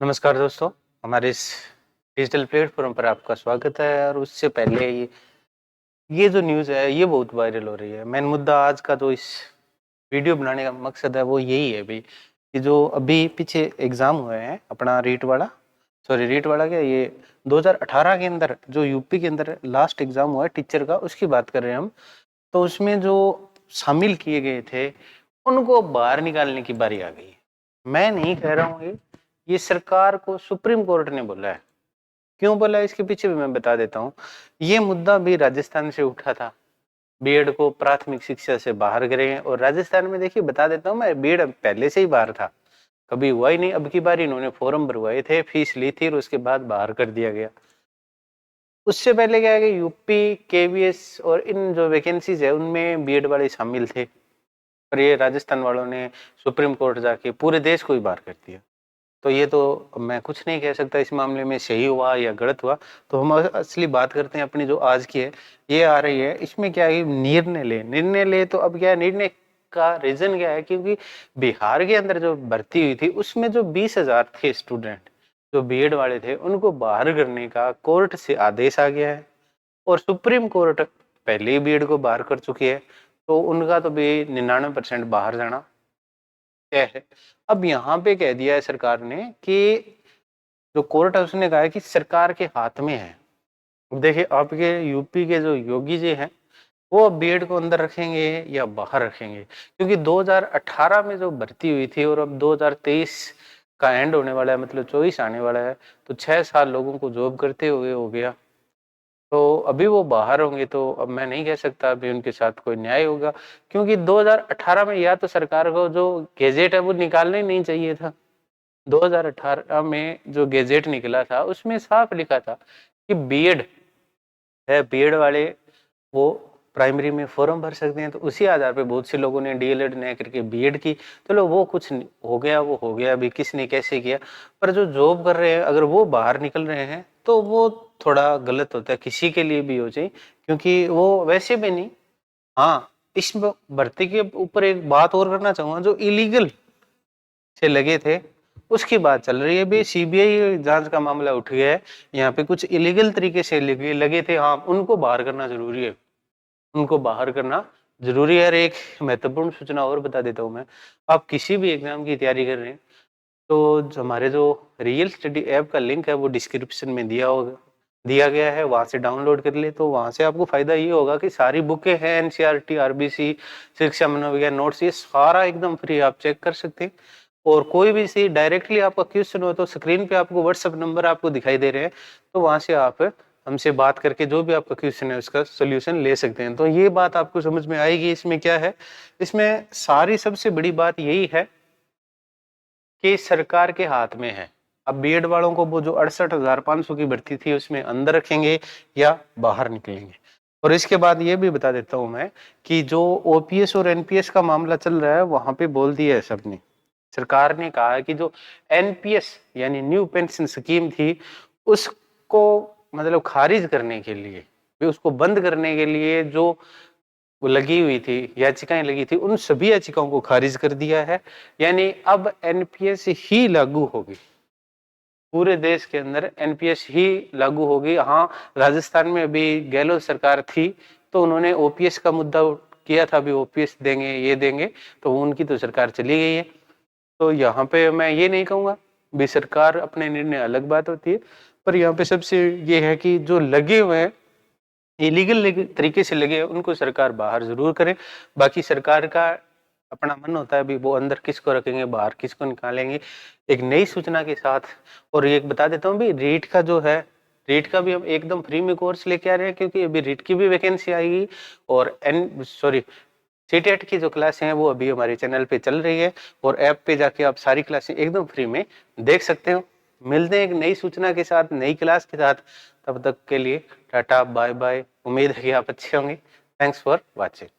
नमस्कार दोस्तों, हमारे इस डिजिटल प्लेटफॉर्म पर आपका स्वागत है। और उससे पहले ये जो न्यूज़ है ये बहुत वायरल हो रही है। मेन मुद्दा आज का जो इस वीडियो बनाने का मकसद है वो यही है भाई कि जो अभी पीछे एग्ज़ाम हुए हैं अपना रीट वाला क्या ये 2018 के अंदर जो यूपी के अंदर लास्ट एग्ज़ाम हुआ है टीचर का, उसकी बात कर रहे हैं हम। तो उसमें जो शामिल किए गए थे उनको बाहर निकालने की बारी आ गई है। मैं नहीं कह रहा हूँ ये सरकार को सुप्रीम कोर्ट ने बोला है। क्यों बोला है इसके पीछे भी मैं बता देता हूँ। ये मुद्दा भी राजस्थान से उठा था, बीएड को प्राथमिक शिक्षा से बाहर करें। और राजस्थान में देखिए बता देता हूँ मैं, बीएड पहले से ही बाहर था, कभी हुआ ही नहीं। अब की बार इन्होंने फॉर्म भरवाए थे, फीस ली थी और उसके बाद बाहर कर दिया गया। उससे पहले क्या है कि यूपी केवीएस और इन जो वैकेंसीज है उनमें बीएड वाले शामिल थे, पर ये राजस्थान वालों ने सुप्रीम कोर्ट जाके पूरे देश को ही बाहर कर दिया। तो ये तो मैं कुछ नहीं कह सकता इस मामले में सही हुआ या गलत हुआ। तो हम असली बात करते हैं अपनी जो आज की है, ये आ रही है। इसमें क्या है, निर्णय ले तो अब क्या है, निर्णय का रीजन क्या है, क्योंकि बिहार के अंदर जो भर्ती हुई थी उसमें जो 20,000 थे स्टूडेंट जो बीएड वाले थे, उनको बाहर करने का कोर्ट से आदेश आ गया है। और सुप्रीम कोर्ट पहले ही बीएड को बाहर कर चुकी है, तो उनका तो भी 99% बाहर जाना तय है। अब यहाँ पे कह दिया है सरकार ने कि जो कोर्ट है उसने कहा है कि सरकार के हाथ में है। देखिए आपके यूपी के जो योगी जी हैं वो बीएड को अंदर रखेंगे या बाहर रखेंगे, क्योंकि 2018 में जो भर्ती हुई थी और अब 2023 का एंड होने वाला है, मतलब 24 आने वाला है, तो 6 साल लोगों को जॉब करते हुए हो गया। तो अभी वो बाहर होंगे तो अब मैं नहीं कह सकता अभी उनके साथ कोई न्याय होगा, क्योंकि 2018 में या तो सरकार को जो गैजेट है वो निकालना ही नहीं चाहिए था। 2018 में जो गैजेट निकला था उसमें साफ लिखा था कि बीएड है, बीएड वाले वो प्राइमरी में फॉर्म भर सकते हैं। तो उसी आधार पे बहुत से लोगों ने डीएलएड नहीं करके बीएड की। चलो वो कुछ हो गया, वो हो गया, अभी किसने कैसे किया। पर जो जॉब कर रहे हैं अगर वो बाहर निकल रहे हैं तो वो थोड़ा गलत होता है, किसी के लिए भी हो जाए, क्योंकि वो वैसे भी नहीं। हाँ, इस भर्ती के ऊपर एक बात और करना चाहूंगा, जो इलीगल से लगे थे उसकी बात चल रही है। भी सीबीआई जांच का मामला उठ गया है, यहाँ पे कुछ इलीगल तरीके से लगे थे, हाँ उनको बाहर करना जरूरी है, उनको बाहर करना जरूरी है। और एक महत्वपूर्ण सूचना और बता देता हूँ मैं, आप किसी भी एग्जाम की तैयारी कर रहे हैं तो हमारे जो रियल स्टडी ऐप का लिंक है वो डिस्क्रिप्शन में दिया गया है, वहां से डाउनलोड कर ले। तो वहां से आपको फायदा ये होगा कि सारी बुकें हैं, एनसीईआरटी, आरबीसी, शिक्षा मनोविज्ञान नोट्स, ये सारा एकदम फ्री आप चेक कर सकते हैं। और कोई भी सी डायरेक्टली आपका क्वेश्चन हो तो स्क्रीन पे आपको व्हाट्सएप नंबर आपको दिखाई दे रहे हैं, तो वहां से आप हमसे बात करके जो भी आपका क्वेश्चन है उसका सोल्यूशन ले सकते हैं। तो ये बात आपको समझ में आएगी। इसमें क्या है, इसमें सारी सबसे बड़ी बात यही है कि सरकार के हाथ में है। अब बीएड वालों को वो जो 68,500 की भर्ती थी उसमें अंदर रखेंगे या बाहर निकलेंगे। और इसके बाद ये भी बता देता हूं मैं कि जो ओपीएस और एनपीएस का मामला चल रहा है वहां पे बोल दिया है सबने, सरकार ने कहा है कि जो एनपीएस यानी न्यू पेंशन स्कीम थी उसको मतलब खारिज करने के लिए, उसको बंद करने के लिए जो वो लगी हुई थी, याचिकाएं लगी थी, उन सभी याचिकाओं को खारिज कर दिया है। यानी अब एनपीएस ही लागू होगी, पूरे देश के अंदर एनपीएस ही लागू होगी। हाँ, राजस्थान में अभी गहलोत सरकार थी तो उन्होंने ओपीएस का मुद्दा किया था, अभी ओपीएस देंगे ये देंगे, तो उनकी तो सरकार चली गई है। तो यहाँ पे मैं ये नहीं कहूंगा भी सरकार अपने निर्णय, अलग बात होती है, पर यहाँ पे सबसे ये है कि जो लगे हुए हैं इलीगल तरीके से लगे उनको सरकार बाहर जरूर करे। बाकी सरकार का अपना मन होता है भी वो अंदर किसको रखेंगे बाहर किसको निकालेंगे, एक नई सूचना के साथ। और एक बता देता हूँ भी, रीट का जो है, रीट का भी हम एकदम फ्री में कोर्स लेके आ रहे हैं, क्योंकि अभी रीट की भी वैकेंसी आएगी। और सीटेट की जो क्लासें हैं वो अभी हमारे चैनल पे चल रही है, और ऐप पे जाके आप सारी क्लासें एकदम फ्री में देख सकते हो। मिलते हैं एक नई सूचना के साथ, नई क्लास के साथ। तब तक के लिए टाटा बाय बाय। उम्मीद है कि आप अच्छे होंगे। Thanks for watching.